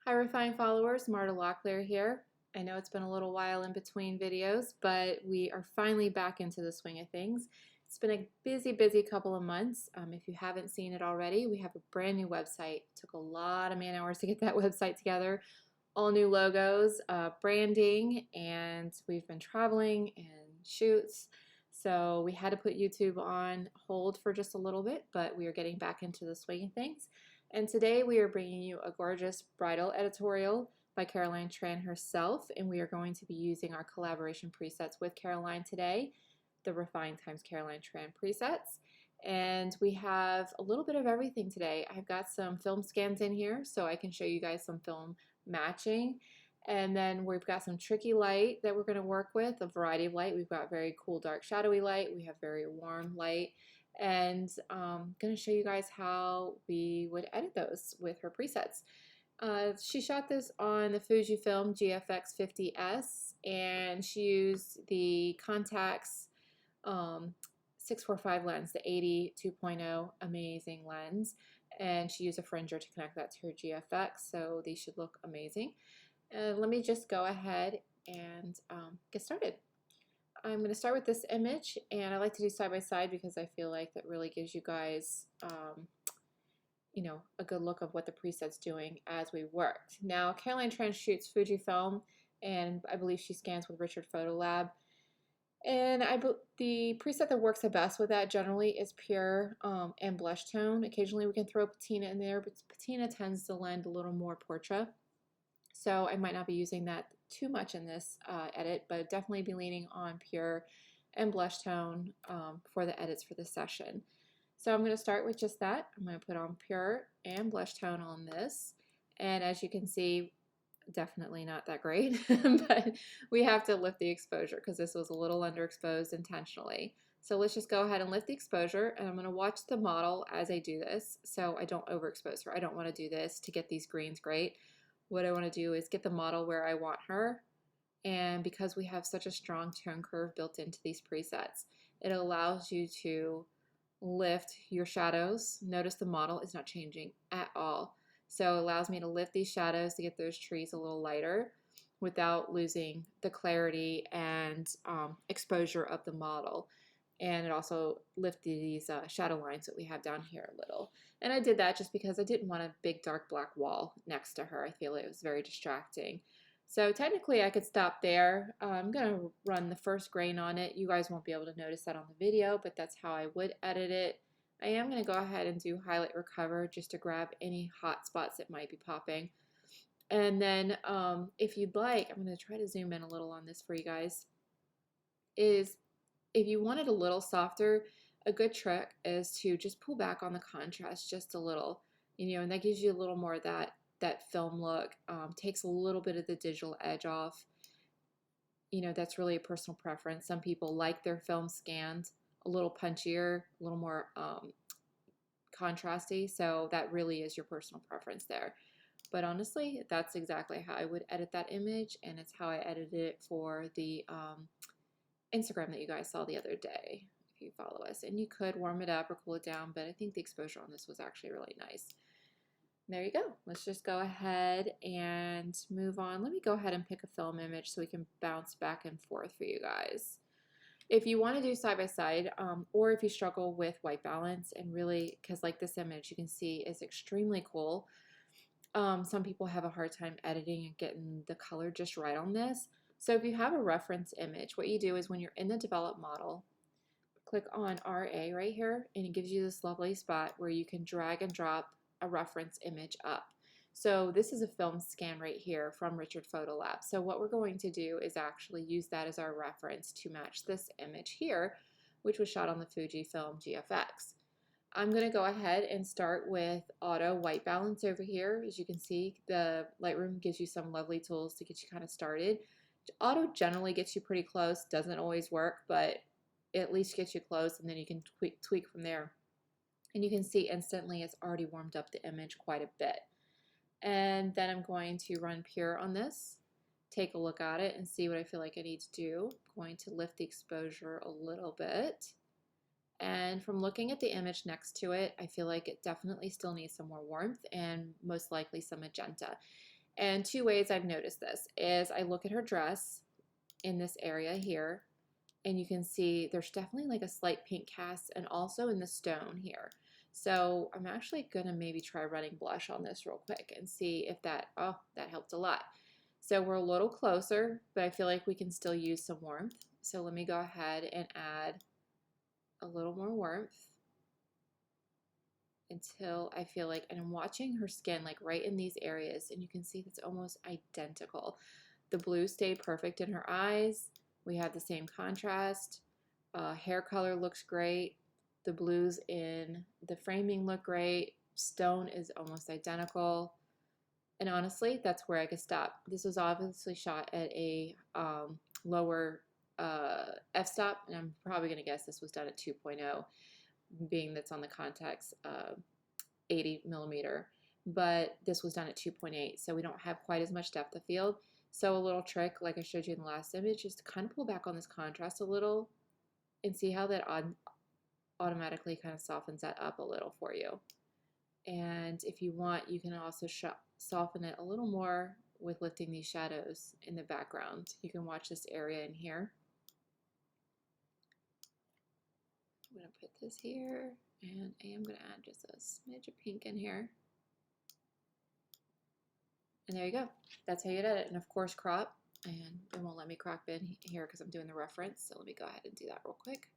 Hi Refined followers, Marta Locklear here. I know it's been a little while in between videos, but we are finally back into the swing of things. It's been a busy couple of months. If you haven't seen it already, we have a brand new website. It took a lot of man hours to get that website together. All new logos, branding, and we've been traveling and shoots. So we had to put YouTube on hold for just a little bit, but we are getting back into the swing of things. And today we are bringing you a gorgeous bridal editorial by Caroline Tran herself, and we are going to be using our collaboration presets with Caroline today, the Refined times Caroline Tran presets. And we have a little bit of everything today. I've got some film scans in here so I can show you guys some film matching. And then we've got some tricky light that we're going to work with, a variety of light. We've got very cool dark shadowy light. We have very warm light. And I'm going to show you guys how we would edit those with her presets. She shot this on the Fuji Film GFX 50S, and she used the Contax 645 lens, the 80 2.0 amazing lens, and she used a fringer to connect that to her GFX, so these should look amazing. Let me just go ahead and get started. I'm going to start with this image, and I like to do side by side because I feel like that really gives you guys a good look of what the preset's doing as we worked. Now, Caroline Tran shoots Fujifilm, and I believe she scans with Richard Photo Lab. And the preset that works the best with that generally is pure and blush tone. Occasionally we can throw patina in there, but patina tends to lend a little more portrait. So I might not be using that too much in this edit, but definitely be leaning on pure and blush tone for the edits for this session. So I'm going to start with just that. I'm going to put on pure and blush tone on this. And as you can see, definitely not that great, but we have to lift the exposure because this was a little underexposed intentionally. So let's just go ahead and lift the exposure, and I'm going to watch the model as I do this so I don't overexpose her. I don't want to do this to get these greens great. What I want to do is get the model where I want her, and because we have such a strong tone curve built into these presets, it allows you to lift your shadows. Notice the model is not changing at all. So it allows me to lift these shadows to get those trees a little lighter without losing the clarity and exposure of the model. And it also lifted these shadow lines that we have down here a little. And I did that just because I didn't want a big dark black wall next to her. I feel it was very distracting. So technically I could stop there. I'm going to run the first grain on it. You guys won't be able to notice that on the video, but that's how I would edit it. I am going to go ahead and do highlight recover just to grab any hot spots that might be popping. And then if you'd like, I'm going to try to zoom in a little on this for you guys, is if you want it a little softer, a good trick is to just pull back on the contrast just a little, and that gives you a little more of that film look, takes a little bit of the digital edge off. That's really a personal preference. Some people like their film scanned a little punchier, a little more contrasty, so that really is your personal preference there. But honestly, that's exactly how I would edit that image, and it's how I edited it for the Instagram that you guys saw the other day, if you follow us. And you could warm it up or cool it down, but I think the exposure on this was actually really nice. There you go. Let's just go ahead and move on. Let me go ahead and pick a film image so we can bounce back and forth for you guys. If you want to do side by side, or if you struggle with white balance, and really, because like this image you can see is extremely cool. Some people have a hard time editing and getting the color just right on this. So if you have a reference image, what you do is when you're in the develop model, click on RA right here, and it gives you this lovely spot where you can drag and drop a reference image up. So this is a film scan right here from Richard Photo Lab. So what we're going to do is actually use that as our reference to match this image here, which was shot on the Fuji Film GFX. I'm going to go ahead and start with auto white balance over here. As you can see, the Lightroom gives you some lovely tools to get you kind of started. Auto generally gets you pretty close, doesn't always work, but it at least gets you close, and then you can tweak from there. And you can see instantly it's already warmed up the image quite a bit. And then I'm going to run pure on this, take a look at it and see what I feel like I need to do. I'm going to lift the exposure a little bit. And from looking at the image next to it, I feel like it definitely still needs some more warmth and most likely some magenta. And two ways I've noticed this is I look at her dress in this area here, and you can see there's definitely like a slight pink cast, and also in the stone here. So I'm actually gonna maybe try running blush on this real quick and see if that, oh, that helped a lot. So we're a little closer, but I feel like we can still use some warmth. So let me go ahead and add a little more warmth until I feel like, and I'm watching her skin like right in these areas, and you can see it's almost identical. The blue stayed perfect in her eyes. We have the same contrast. Hair color looks great. The blues in the framing look great. Stone is almost identical. And honestly, that's where I could stop. This was obviously shot at a lower f-stop, and I'm probably going to guess this was done at 2.0, being that's on the Contax 80 millimeter, but this was done at 2.8, so we don't have quite as much depth of field. So a little trick, like I showed you in the last image, is to kind of pull back on this contrast a little and see how that automatically kind of softens that up a little for you. And if you want, you can also soften it a little more with lifting these shadows in the background. You can watch this area in here. I'm going to put this here, and I am going to add just a smidge of pink in here. And there you go. That's how you edit it. And of course, crop. And it won't let me crop in here because I'm doing the reference. So let me go ahead and do that real quick.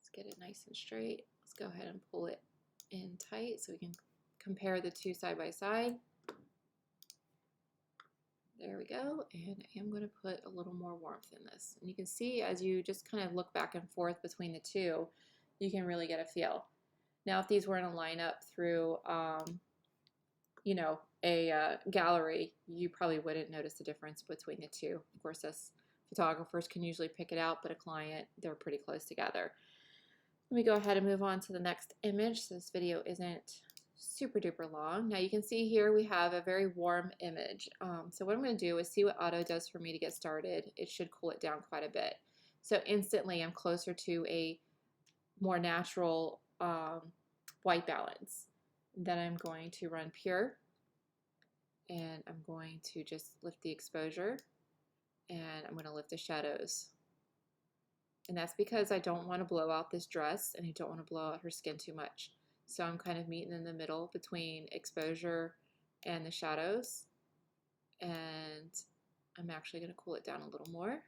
Let's get it nice and straight. Let's go ahead and pull it in tight so we can compare the two side by side. There we go. And I am going to put a little more warmth in this. And you can see as you just kind of look back and forth between the two, you can really get a feel. Now, if these were in a lineup through, you know, a gallery, you probably wouldn't notice the difference between the two. Of course, us photographers can usually pick it out, but a client, they're pretty close together. Let me go ahead and move on to the next image so this video isn't super duper long. Now you can see here we have a very warm image. So what I'm going to do is see what auto does for me to get started. It should cool it down quite a bit. So instantly I'm closer to a more natural white balance. Then I'm going to run pure, and I'm going to just lift the exposure, and I'm going to lift the shadows. And that's because I don't want to blow out this dress, and I don't want to blow out her skin too much. So I'm kind of meeting in the middle between exposure and the shadows. And I'm actually going to cool it down a little more.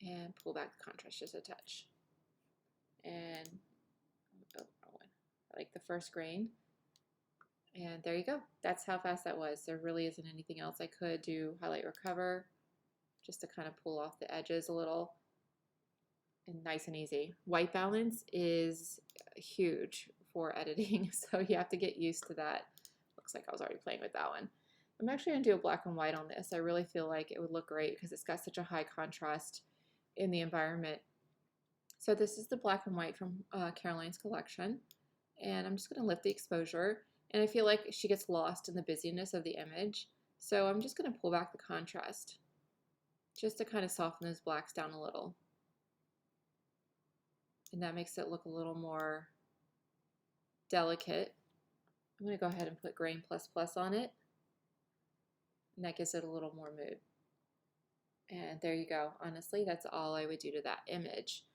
And pull back the contrast just a touch. And, oh, wrong one. I like the first grain. And there you go. That's how fast that was. There really isn't anything else I could do. Highlight, recover, just to kind of pull off the edges a little. And nice and easy. White balance is huge for editing, so you have to get used to that. Looks like I was already playing with that one. I'm actually going to do a black and white on this. I really feel like it would look great because it's got such a high contrast in the environment. So this is the black and white from Caroline's collection, and I'm just going to lift the exposure, and I feel like she gets lost in the busyness of the image, so I'm just going to pull back the contrast just to kind of soften those blacks down a little. And that makes it look a little more delicate. I'm going to go ahead and put Grain Plus Plus on it, and that gives it a little more mood. And there you go. Honestly, that's all I would do to that image.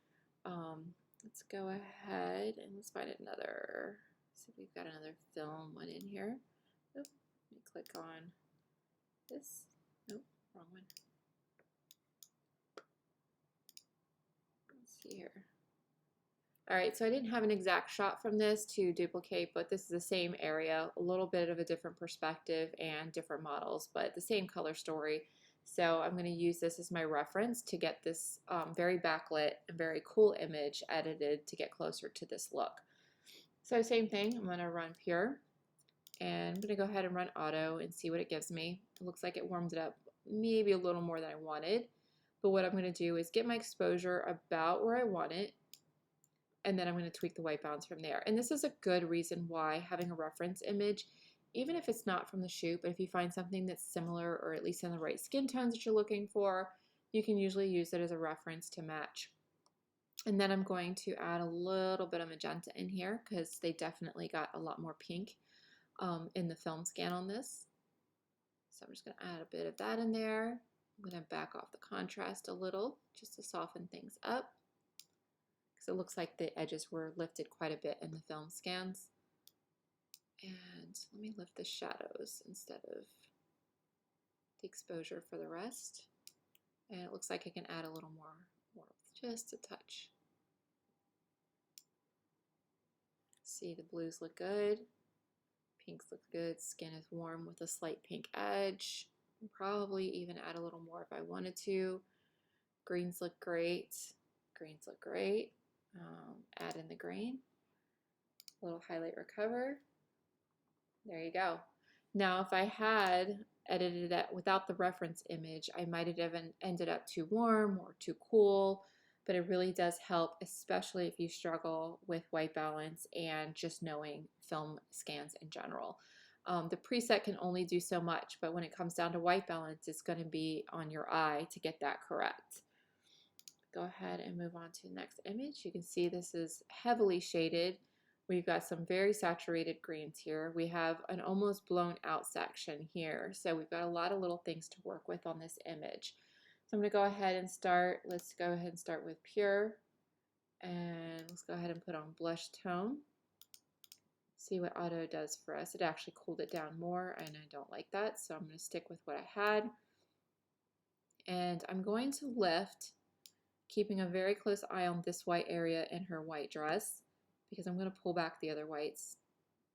Let's go ahead and let's find another, see if we've got another film one in here. Oop, let me click on this. Nope, wrong one. Let's see here. All right, so I didn't have an exact shot from this to duplicate, but this is the same area, a little bit of a different perspective and different models, but the same color story. So I'm going to use this as my reference to get this very backlit and very cool image edited to get closer to this look. So same thing, I'm going to run pure, and I'm going to go ahead and run auto and see what it gives me. It looks like it warmed it up maybe a little more than I wanted, but what I'm going to do is get my exposure about where I want it, and then I'm going to tweak the white balance from there. And this is a good reason why having a reference image, even if it's not from the shoot, but if you find something that's similar or at least in the right skin tones that you're looking for, you can usually use it as a reference to match And then I'm going to add a little bit of magenta in here because they definitely got a lot more pink in the film scan on this. So I'm just going to add a bit of that in there. I'm going to back off the contrast a little just to soften things up because it looks like the edges were lifted quite a bit in the film scans. And let me lift the shadows instead of the exposure for the rest. And it looks like I can add a little more warmth, just a touch. See, the blues look good. Pinks look good. Skin is warm with a slight pink edge. Probably even add a little more if I wanted to. Greens look great. Greens look great. Add in the green. A little highlight recover. There you go. Now, if I had edited that without the reference image, I might have even ended up too warm or too cool, but it really does help, especially if you struggle with white balance and just knowing film scans in general. The preset can only do so much, but when it comes down to white balance, it's going to be on your eye to get that correct. Go ahead and move on to the next image. You can see this is heavily shaded. We've got some very saturated greens here. We have an almost blown out section here. So we've got a lot of little things to work with on this image. So I'm going to go ahead and start. Let's go ahead and start with pure. And let's go ahead and put on blush tone. See what auto does for us. It actually cooled it down more, and I don't like that. So I'm going to stick with what I had. And I'm going to lift, keeping a very close eye on this white area in her white dress, because I'm going to pull back the other whites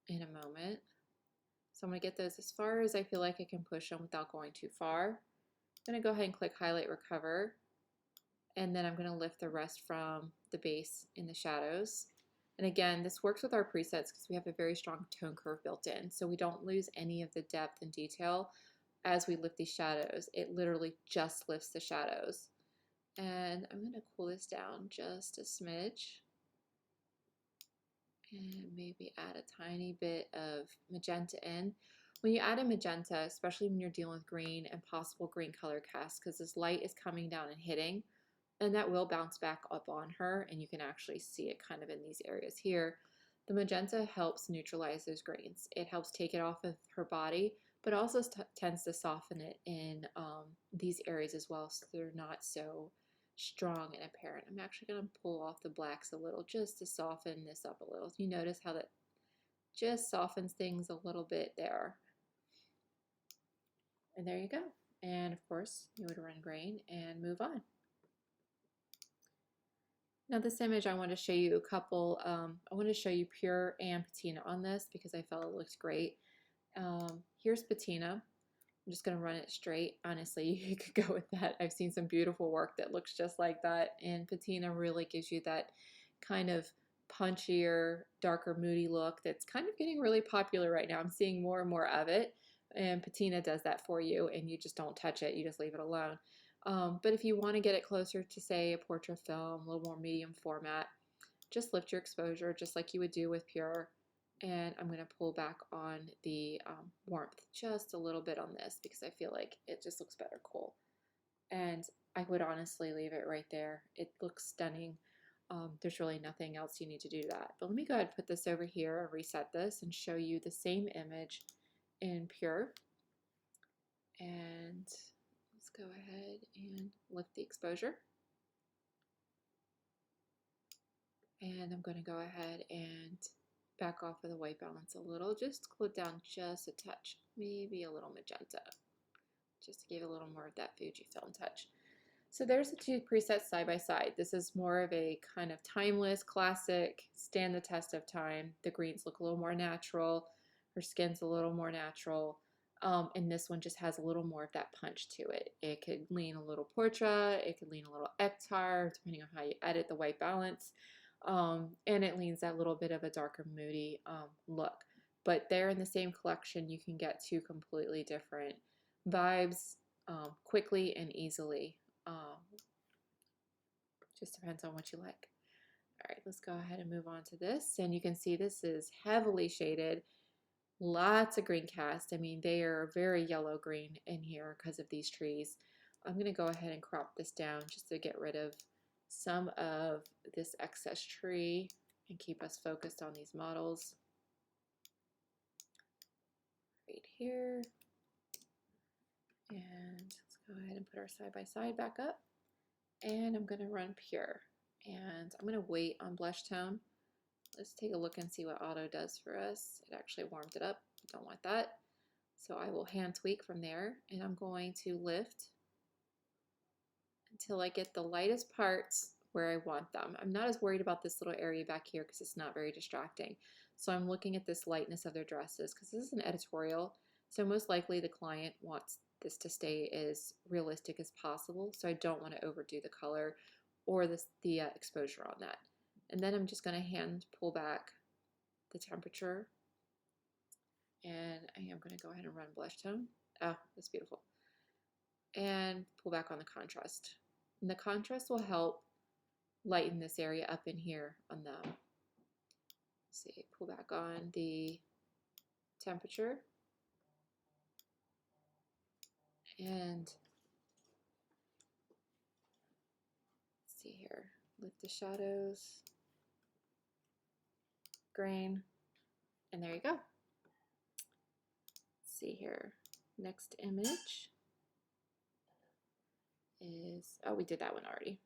in a moment. So I'm going to get those as far as I feel like I can push them without going too far. I'm going to go ahead and click Highlight Recover, and then I'm going to lift the rest from the base in the shadows. And again, this works with our presets because we have a very strong tone curve built in, so we don't lose any of the depth and detail as we lift these shadows. It literally just lifts the shadows. And I'm going to cool this down just a smidge. And maybe add a tiny bit of magenta in. When you add a magenta, especially when you're dealing with green and possible green color casts, because this light is coming down and hitting, and that will bounce back up on her, and you can actually see it kind of in these areas here. The magenta helps neutralize those greens. It helps take it off of her body, but also tends to soften it in these areas as well, so they're not so strong and apparent. I'm actually going to pull off the blacks a little just to soften this up a little. You notice how that just softens things a little bit there. And there you go. And of course, you would run grain and move on. Now this image, I want to show you a couple, I want to show you pure and patina on this because I felt it looked great. Here's patina. I'm just going to run it straight. Honestly, you could go with that. I've seen some beautiful work that looks just like that, and patina really gives you that kind of punchier, darker, moody look that's kind of getting really popular right now. I'm seeing more and more of it, and patina does that for you, and you just don't touch it. You just leave it alone. But if you want to get it closer to, say, a portrait film, a little more medium format, just lift your exposure just like you would do with pure. And I'm going to pull back on the warmth just a little bit on this because I feel like it just looks better cool. And I would honestly leave it right there. It looks stunning. There's really nothing else you need to do that. But let me go ahead and put this over here and reset this and show you the same image in pure. And let's go ahead and lift the exposure. And I'm going to go ahead and back off of the white balance a little, just cool it down just a touch, maybe a little magenta, just to give a little more of that Fuji Film touch. So there's the two presets side by side. This is more of a kind of timeless, classic, stand the test of time. The greens look a little more natural, her skin's a little more natural, and this one just has a little more of that punch to it. It could lean a little portrait, it could lean a little hectare, depending on how you edit the white balance. And it leans that little bit of a darker, moody look. But they're in the same collection. You can get two completely different vibes quickly and easily. Just depends on what you like. All right, let's go ahead and move on to this. And you can see this is heavily shaded. Lots of green cast. I mean, they are very yellow green in here because of these trees. I'm going to go ahead and crop this down just to get rid of some of this excess tree and keep us focused on these models. Right here. And let's go ahead and put our side by side back up. And I'm going to run pure. And I'm going to wait on blush tone. Let's take a look and see what auto does for us. It actually warmed it up. I don't want that. So I will hand tweak from there, and I'm going to lift until I get the lightest parts where I want them. I'm not as worried about this little area back here because it's not very distracting. So I'm looking at this lightness of their dresses because this is an editorial. So most likely the client wants this to stay as realistic as possible. So I don't want to overdo the color or the exposure on that. And then I'm just going to hand pull back the temperature. And I am going to go ahead and run blush tone. Oh, that's beautiful. And pull back on the contrast. And the contrast will help lighten this area up in here on the, let's see, pull back on the temperature. And let's see here, lift the shadows, grain, and there you go. Let's see here, next image is, oh, we did that one already.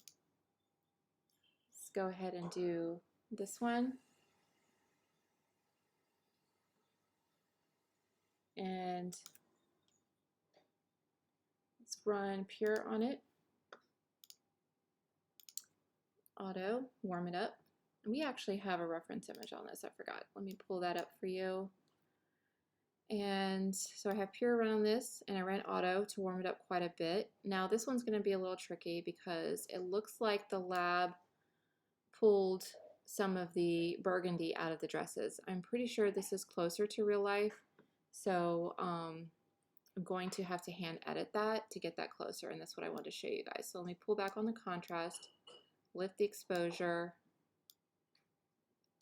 Let's go ahead and do this one. And let's run pure on it. Auto, warm it up. And we actually have a reference image on this, I forgot. Let me pull that up for you. And so I have pure run on this, and I ran auto to warm it up quite a bit. Now this one's going to be a little tricky because it looks like the lab pulled some of the burgundy out of the dresses. I'm pretty sure this is closer to real life, so I'm going to have to hand edit that to get that closer, and that's what I want to show you guys. So let me pull back on the contrast, lift the exposure,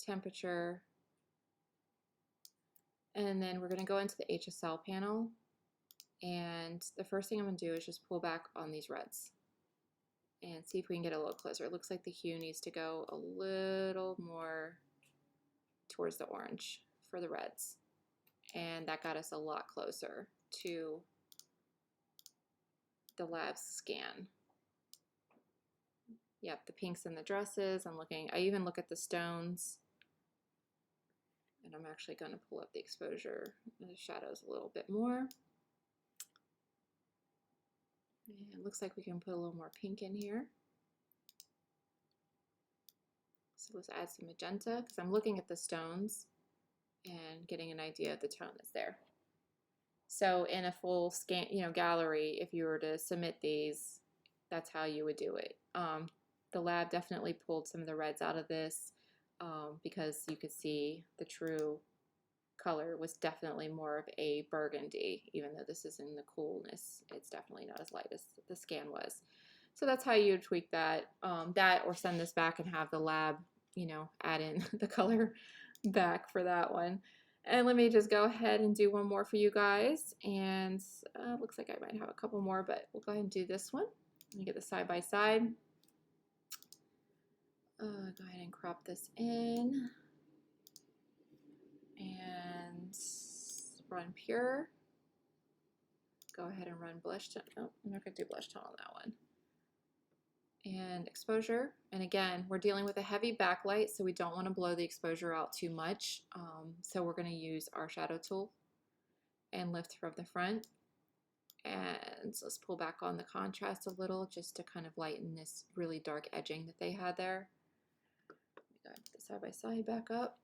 temperature, and then we're going to go into the HSL panel, and the first thing I'm going to do is just pull back on these reds and see if we can get a little closer. It looks like the hue needs to go a little more towards the orange for the reds, and that got us a lot closer to the lab scan. Yep, the pinks in the dresses. I even look at the stones. And I'm actually going to pull up the exposure and the shadows a little bit more. And it looks like we can put a little more pink in here. So let's add some magenta because I'm looking at the stones and getting an idea of the tone that's there. So in a full scan, gallery, if you were to submit these, that's how you would do it. The lab definitely pulled some of the reds out of this. Because you could see the true color was definitely more of a burgundy, even though this is in the coolness, it's definitely not as light as the scan was. So that's how you tweak that, or send this back and have the lab, add in the color back for that one. And let me just go ahead and do one more for you guys. And looks like I might have a couple more, but we'll go ahead and do this one. Let me get the side by side. Go ahead and crop this in and run pure. Go ahead and run blush tone. Oh, I'm not going to do blush tone on that one. And exposure. And again, we're dealing with a heavy backlight, so we don't want to blow the exposure out too much. So we're going to use our shadow tool and lift from the front. And let's pull back on the contrast a little just to kind of lighten this really dark edging that they had there. Put the side by side back up,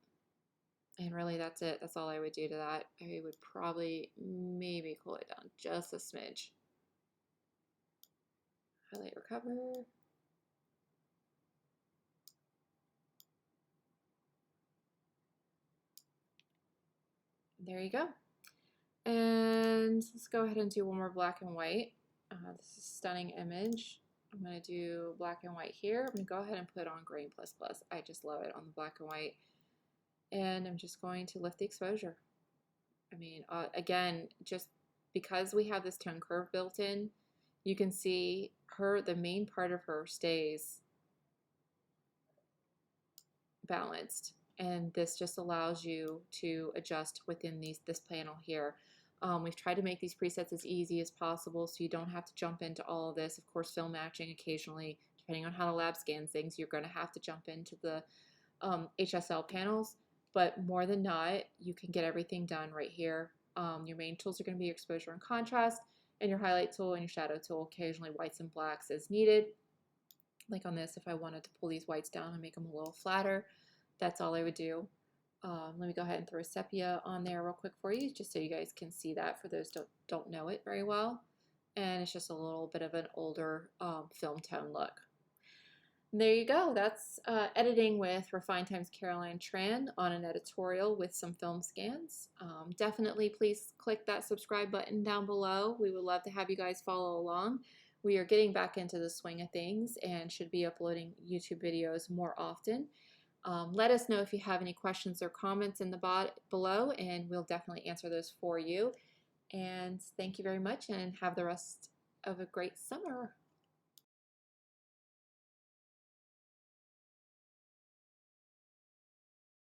and really that's it. That's all I would do to that. I would probably maybe cool it down just a smidge. Highlight, recover. There you go. And let's go ahead and do one more black and white. This is a stunning image. I'm going to do black and white here. I'm going to go ahead and put on grain plus plus. I just love it on the black and white. And I'm just going to lift the exposure. I mean, again, just because we have this tone curve built in, you can see the main part of her stays balanced. And this just allows you to adjust within this panel here. We've tried to make these presets as easy as possible so you don't have to jump into all of this. Of course, film matching occasionally, depending on how the lab scans things, you're going to have to jump into the HSL panels, but more than not, you can get everything done right here. Your main tools are going to be your exposure and contrast, and your highlight tool and your shadow tool, occasionally whites and blacks as needed. Like on this, if I wanted to pull these whites down and make them a little flatter, that's all I would do. Let me go ahead and throw a sepia on there real quick for you, just so you guys can see that for those who don't know it very well. And it's just a little bit of an older film tone look. And there you go. That's editing with Refined Times Caroline Tran on an editorial with some film scans. Definitely please click that subscribe button down below. We would love to have you guys follow along. We are getting back into the swing of things and should be uploading YouTube videos more often. Let us know if you have any questions or comments in the below, and we'll definitely answer those for you. And thank you very much, and have the rest of a great summer.